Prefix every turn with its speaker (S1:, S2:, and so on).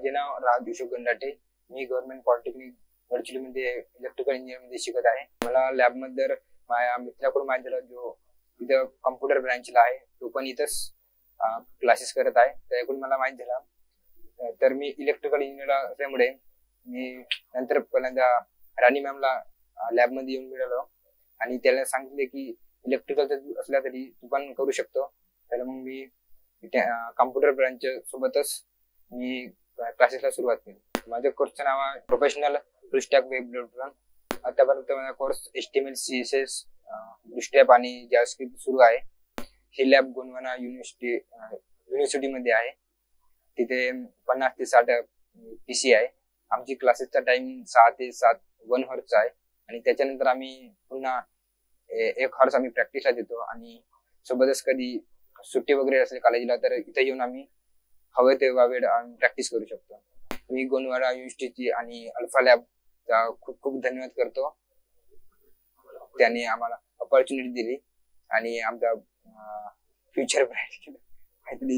S1: माझे नाव राज अशोक गंडाटे. मी government polytechnic गडचिरोलीमध्ये electrical engineering मध्ये शिकत आहे. मला लॅब मध्ये माझ्या मित्राकडून माहिती झालं जो इथं कम्प्युटर ब्रँचला आहे, तो पण इथंच क्लासेस करत आहे. त्याकडून मला माहिती झालं. तर मी इलेक्ट्रिकल इंजिनियर असल्यामुळे मी नंतर पहिल्यांदा राणी मॅमला लॅब मध्ये येऊन मिळालो आणि त्याला सांगितले की इलेक्ट्रिकल असल्या तरी तू पण करू शकतो. तर मग मी कम्प्युटर ब्रँच सोबतच मी क्लासेसला सुरुवात केली. माझ्या कोर्सचं नाव आहे प्रोफेशनल फुल स्टॅक वेब डेव्हलपर. आतापर्यंत माझा कोर्स HTML CSS बूटस्ट्रॅप आणि जावास्क्रिप्ट सुरू आहे. ही लॅब गोंडवाना युनिव्हर्सिटी मध्ये आहे. तिथे 50 ते 60 PC आहे. आमची क्लासेसचा टाइम 6 ते 7 1 हॉर्सचा आहे आणि त्याच्यानंतर आम्ही पुन्हा 1 हॉर्स आम्ही प्रॅक्टिसला देतो आणि सोबतच कधी सुट्टी वगैरे असेल कॉलेजला तर इथे येऊन आम्ही हवे तेव्हा वेळ प्रॅक्टिस करू शकतो. मी गोंडवाना युनिव्हर्सिटी आणि अल्फा लॅबचा खूप खूप धन्यवाद करतो. त्यांनी आम्हाला अपॉर्च्युनिटी दिली आणि आमचा फ्युचर ब्राईट केलं.